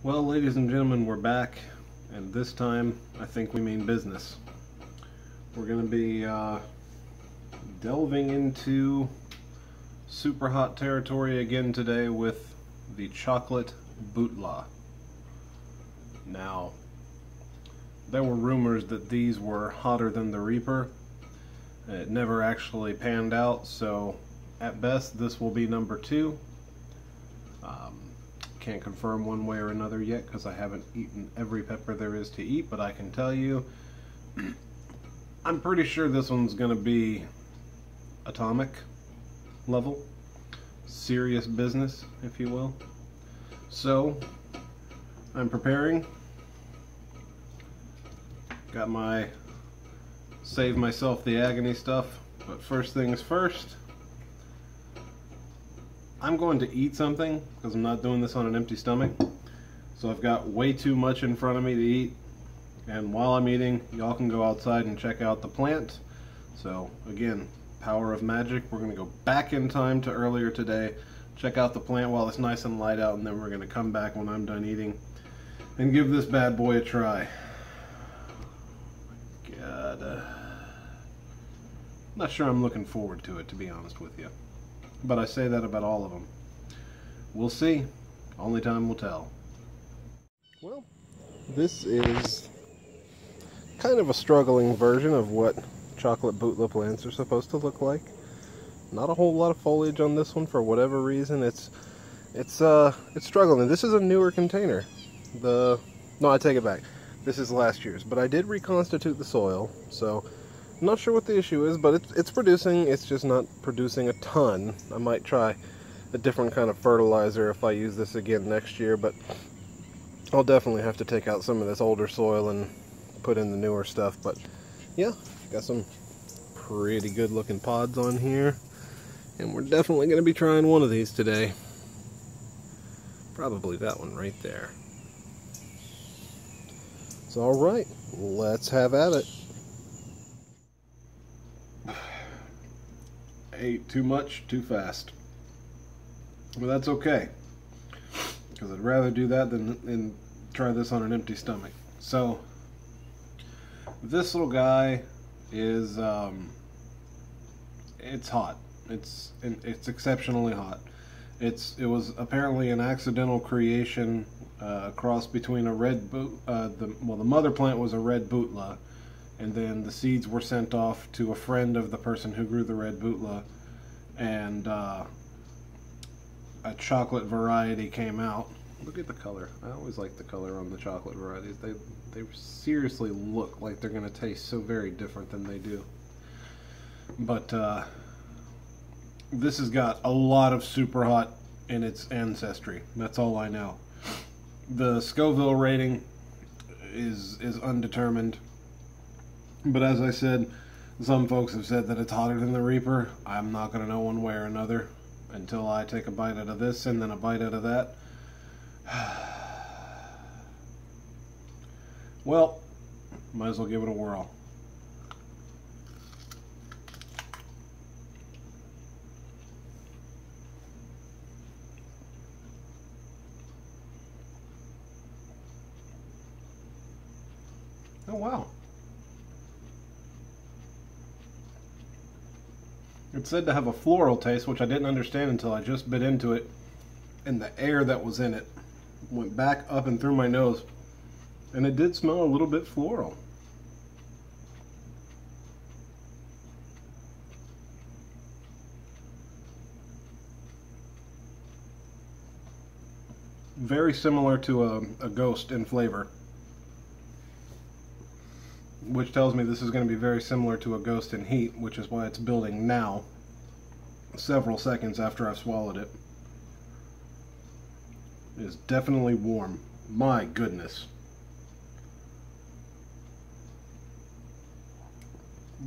Well, ladies and gentlemen, we're back, and this time I think we mean business. We're going to be delving into super hot territory again today with the chocolate Bhutlah. Now, there were rumors that these were hotter than the Reaper. It never actually panned out, so at best this will be number 2. Can't confirm one way or another yet because I haven't eaten every pepper there is to eat, but I can tell you I'm pretty sure this one's going to be atomic level, serious business, if you will. So I'm preparing. Got my save myself the agony stuff, but first things first, I'm going to eat something because I'm not doing this on an empty stomach. So I've got way too much in front of me to eat, and while I'm eating, y'all can go outside and check out the plant. So again, power of magic. We're going to go back in time to earlier today, check out the plant while it's nice and light out, and then we're going to come back when I'm done eating and give this bad boy a try. God, not sure I'm looking forward to it, to be honest with you. But I say that about all of them. We'll see. Only time will tell. Well, this is kind of a struggling version of what chocolate Bhutlah plants are supposed to look like. Not a whole lot of foliage on this one for whatever reason. It's struggling. This is a newer container. No, I take it back. This is last year's, but I did reconstitute the soil, so I'm not sure what the issue is, but it's producing. It's just not producing a ton. I might try a different kind of fertilizer if I use this again next year, but I'll definitely have to take out some of this older soil and put in the newer stuff. But yeah, got some pretty good looking pods on here, and we're definitely going to be trying one of these today. Probably that one right there. So alright, let's have at it. Ate too much, too fast. Well, that's okay, because I'd rather do that than try this on an empty stomach. So, this little guy is, it's hot. It's exceptionally hot. It was apparently an accidental creation, cross between a red the mother plant was a red Bhutlah, and then the seeds were sent off to a friend of the person who grew the red Bhutlah, and a chocolate variety came out. Look at the color. I always like the color on the chocolate varieties. They seriously look like they're going to taste so very different than they do. But this has got a lot of super hot in its ancestry. That's all I know. The Scoville rating is undetermined. But as I said, some folks have said that it's hotter than the Reaper. I'm not going to know one way or another until I take a bite out of this and then a bite out of that. Well, might as well give it a whirl. Oh wow. It's said to have a floral taste, which I didn't understand until I just bit into it, and the air that was in it went back up and through my nose, and it did smell a little bit floral. Very similar to a Ghost in flavor, which tells me this is going to be very similar to a Ghost in heat, which is why it's building now, several seconds after I've swallowed it. It is definitely warm. My goodness.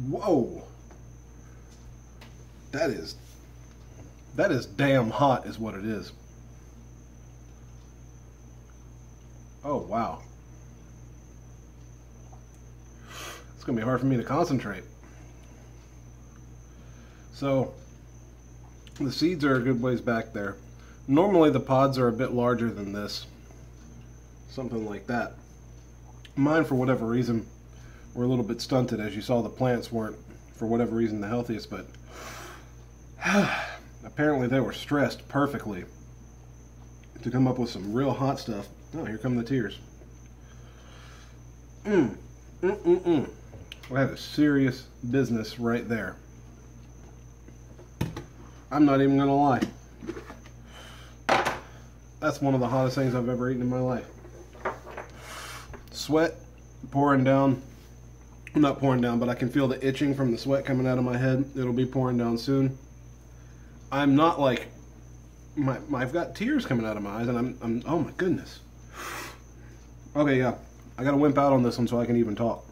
Whoa! That is damn hot is what it is. Oh wow. It's going to be hard for me to concentrate. So, the seeds are a good ways back there. Normally the pods are a bit larger than this. something like that. Mine, for whatever reason, were a little bit stunted. As you saw, the plants weren't, for whatever reason, the healthiest, but apparently they were stressed perfectly to come up with some real hot stuff. Oh, here come the tears. That is serious business right there. I'm not even gonna lie. That's one of the hottest things I've ever eaten in my life. Sweat pouring down. Not pouring down, but I can feel the itching from the sweat coming out of my head. It'll be pouring down soon. I'm not like, I've got tears coming out of my eyes, and I'm oh my goodness. Okay, yeah, I gotta wimp out on this one so I can even talk.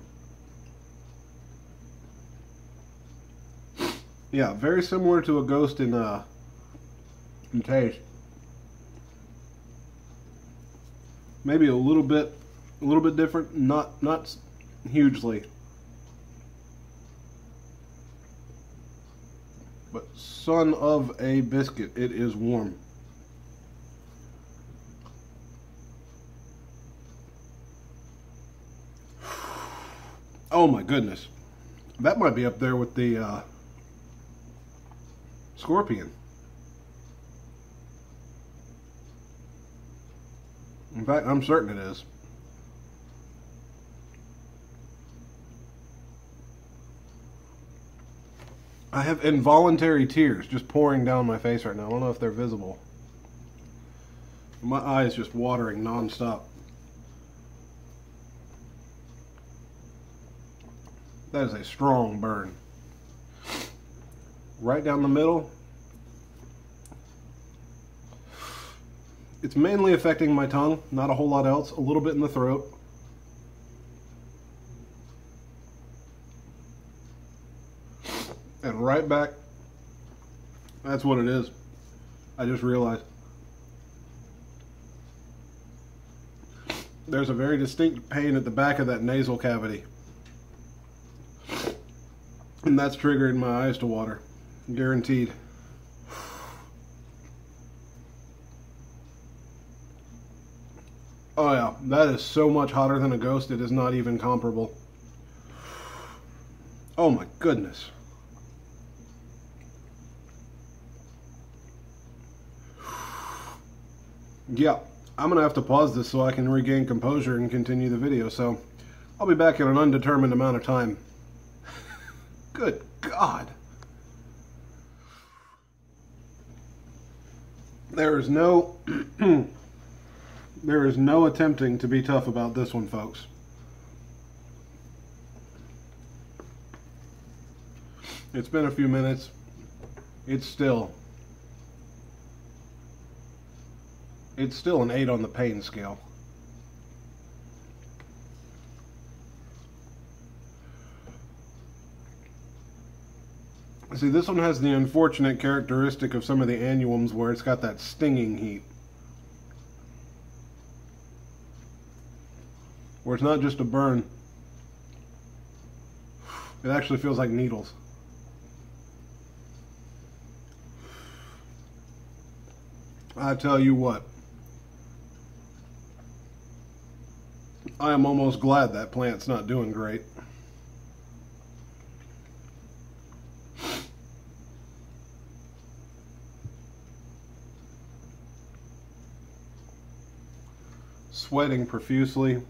Yeah, very similar to a ghost in taste. Maybe a little bit different, not hugely. But son of a biscuit, it is warm. Oh my goodness. That might be up there with the scorpion. In fact, I'm certain it is. I have involuntary tears just pouring down my face right now. I don't know if they're visible. My eyes just watering non-stop. That is a strong burn. Right down the middle. It's mainly affecting my tongue, not a whole lot else. A little bit in the throat. And right back, that's what it is. I just realized. There's a very distinct pain at the back of that nasal cavity. And that's triggering my eyes to water. Guaranteed. Oh yeah, that is so much hotter than a ghost, it is not even comparable. Oh my goodness. Yeah, I'm gonna have to pause this so I can regain composure and continue the video, so I'll be back in an undetermined amount of time. Good God. There is no there is no attempting to be tough about this one, folks. It's been a few minutes. It's still an 8 on the pain scale. See, this one has the unfortunate characteristic of some of the annuums where it's got that stinging heat. Where it's not just a burn. It actually feels like needles. I tell you what. I am almost glad that plant's not doing great. Sweating profusely.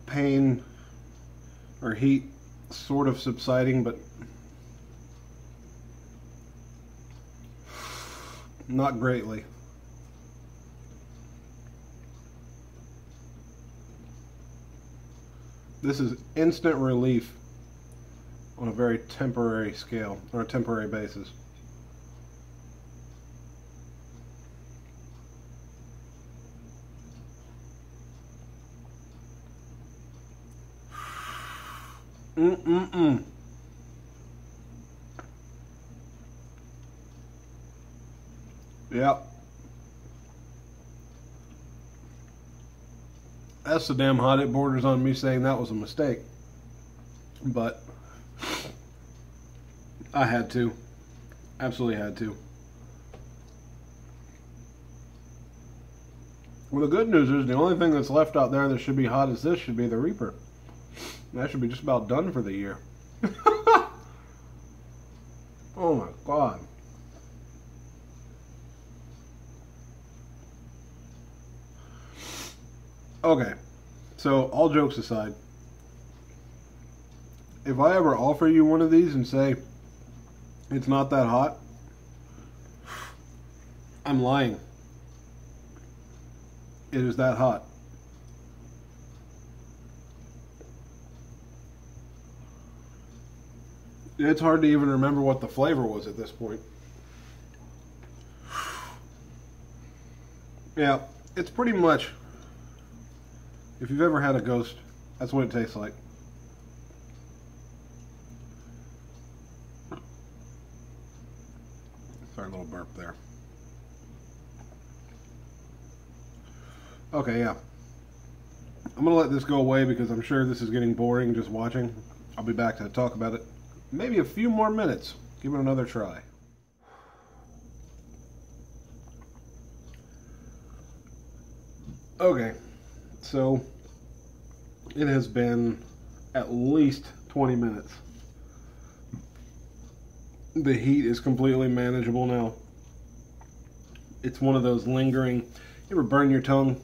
Pain or heat sort of subsiding, but not greatly. This is instant relief on a very temporary scale, or a temporary basis. Yep. That's so damn hot it borders on me saying that was a mistake. But I had to. Absolutely had to. Well, the good news is the only thing that's left out there that should be hot as this should be the Reaper. That should be just about done for the year. Oh my God. Okay, so all jokes aside, if I ever offer you one of these and say it's not that hot, I'm lying. It is that hot. It's hard to even remember what the flavor was at this point. Yeah, it's pretty much, if you've ever had a ghost, that's what it tastes like. Sorry, a little burp there. Okay, yeah. I'm going to let this go away because I'm sure this is getting boring just watching. I'll be back to talk about it. Maybe a few more minutes. Give it another try. Okay, so it has been at least 20 minutes. The heat is completely manageable now. It's one of those lingering, you ever burn your tongue?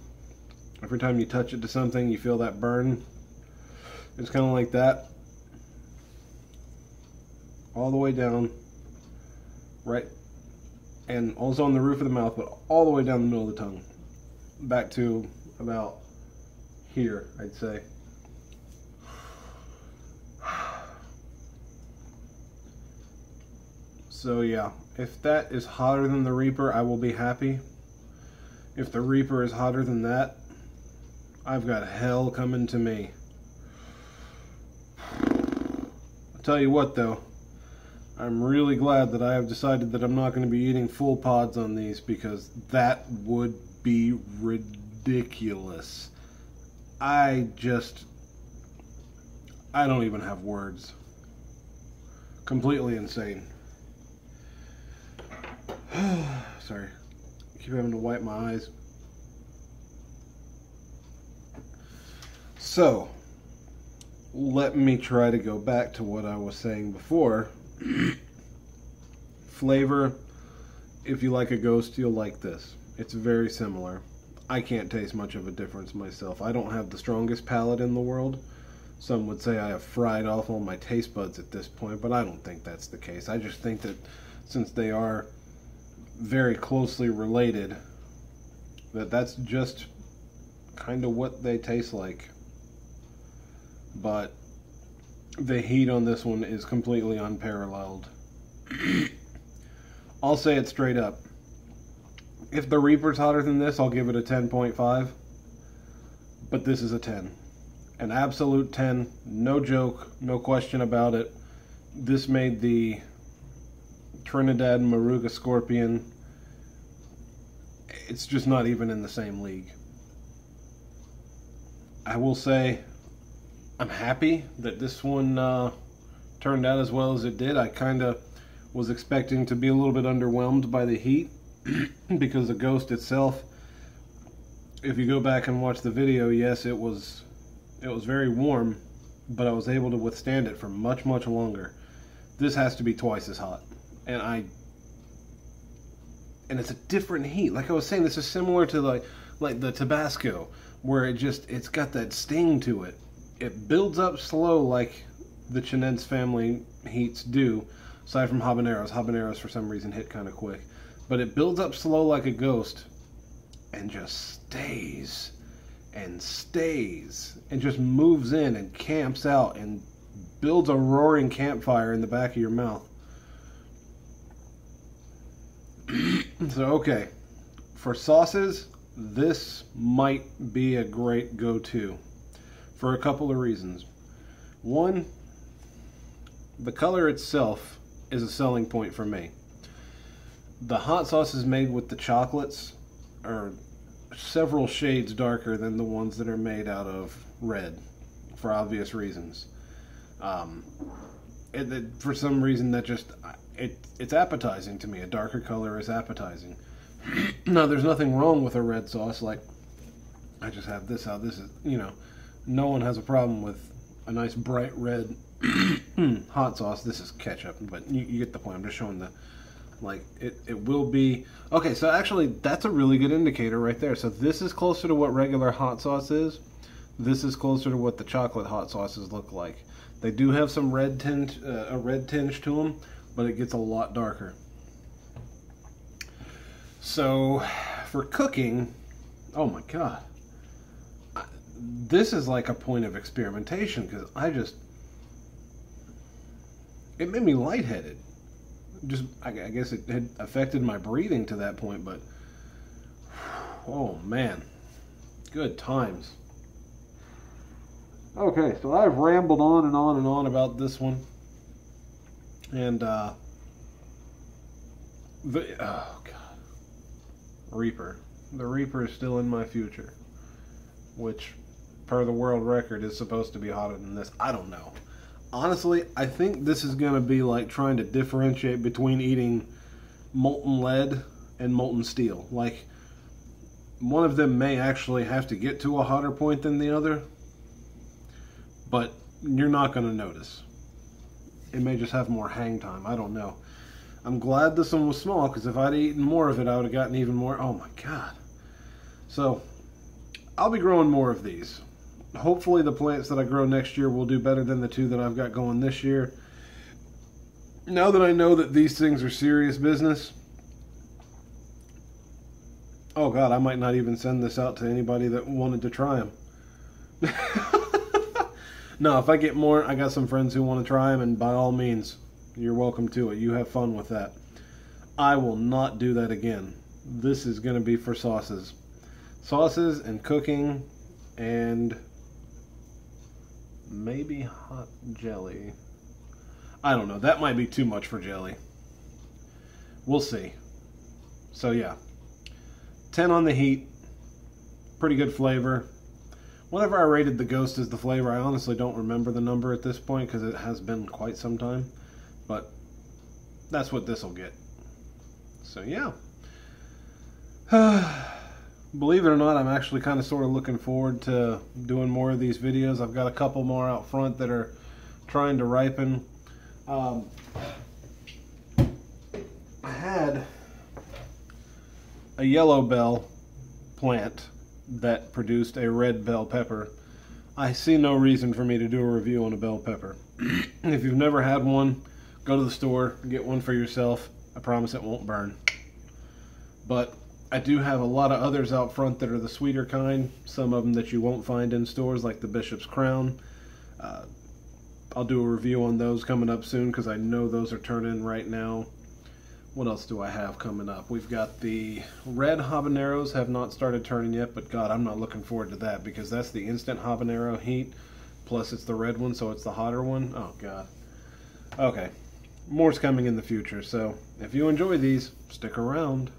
Every time you touch it to something, you feel that burn. It's kind of like that. All the way down, right, and also on the roof of the mouth, but all the way down the middle of the tongue. Back to about here, I'd say. So yeah, if that is hotter than the Reaper, I will be happy. If the Reaper is hotter than that, I've got hell coming to me. I'll tell you what though, I'm really glad that I have decided that I'm not going to be eating full pods on these, because that would be ridiculous. I don't even have words. Completely insane. Sorry. I keep having to wipe my eyes. So, let me try to go back to what I was saying before. Flavor, if you like a ghost, you'll like this. It's very similar. I can't taste much of a difference myself. I don't have the strongest palate in the world. Some would say I have fried off all my taste buds at this point, but I don't think that's the case. I just think that since they are very closely related, that's just kind of what they taste like. But the heat on this one is completely unparalleled. I'll say it straight up. If the Reaper's hotter than this, I'll give it a 10.5. But this is a 10. An absolute 10. No joke. No question about it. This made the Trinidad Moruga Scorpion. It's just not even in the same league. I will say I'm happy that this one turned out as well as it did. I kind of was expecting to be a little bit underwhelmed by the heat because the ghost itself, if you go back and watch the video, yes, it was very warm, but I was able to withstand it for much, much longer. This has to be twice as hot. And it's a different heat. Like I was saying, this is similar to like the Tabasco, where it's got that sting to it. It builds up slow like the Chinense family heats do, aside from habaneros. Habaneros for some reason hit kind of quick. But it builds up slow like a ghost and just stays and stays and just moves in and camps out and builds a roaring campfire in the back of your mouth. So, okay, for sauces, this might be a great go-to for a couple of reasons. One, the color itself is a selling point for me. The hot sauces made with the chocolates are several shades darker than the ones that are made out of red, for obvious reasons. For some reason, that just it's appetizing to me. A darker color is appetizing. Now, there's nothing wrong with a red sauce. Like, I just have this out. This is, you know, no one has a problem with a nice bright red hot sauce. This is ketchup, but you get the point. I'm just showing the, like, it will be. Okay, so actually that's a really good indicator right there. So this is closer to what regular hot sauce is. This is closer to what the chocolate hot sauces look like. They do have some red tinge, a red tinge to them, but it gets a lot darker. So for cooking, oh my God, this is like a point of experimentation, because it made me lightheaded. Just, I guess it had affected my breathing to that point, but oh man, good times. Okay, so I've rambled on and on and on about this one, and oh God, Reaper. The Reaper is still in my future, which, per the world record, is supposed to be hotter than this. I don't know. Honestly, I think this is going to be like trying to differentiate between eating molten lead and molten steel. Like, one of them may actually have to get to a hotter point than the other, but you're not going to notice. It may just have more hang time. I don't know. I'm glad this one was small, because if I'd eaten more of it, I would have gotten even more. Oh my God. So, I'll be growing more of these. Hopefully the plants that I grow next year will do better than the 2 that I've got going this year. Now that I know that these things are serious business, oh God, I might not even send this out to anybody that wanted to try them. No, if I get more, I got some friends who want to try them, and by all means, you're welcome to it. You have fun with that. I will not do that again. This is going to be for sauces. Sauces and cooking and maybe hot jelly. I don't know. That might be too much for jelly. We'll see. So yeah, 10 on the heat. Pretty good flavor. Whenever I rated the Ghost as the flavor, I honestly don't remember the number at this point, because it has been quite some time. But that's what this will get. So yeah. Believe it or not, I'm actually kind of sort of looking forward to doing more of these videos. I've got a couple more out front that are trying to ripen. I had a yellow bell plant that produced a red bell pepper. I see no reason for me to do a review on a bell pepper. If you've never had one, go to the store, get one for yourself. I promise it won't burn. But I do have a lot of others out front that are the sweeter kind. Some of them that you won't find in stores, like the Bishop's Crown. I'll do a review on those coming up soon, because I know those are turning right now. What else do I have coming up? We've got the red habaneros, have not started turning yet, but God, I'm not looking forward to that, because that's the instant habanero heat, plus it's the red one, so it's the hotter one. Oh God. Okay, more's coming in the future, so if you enjoy these, stick around.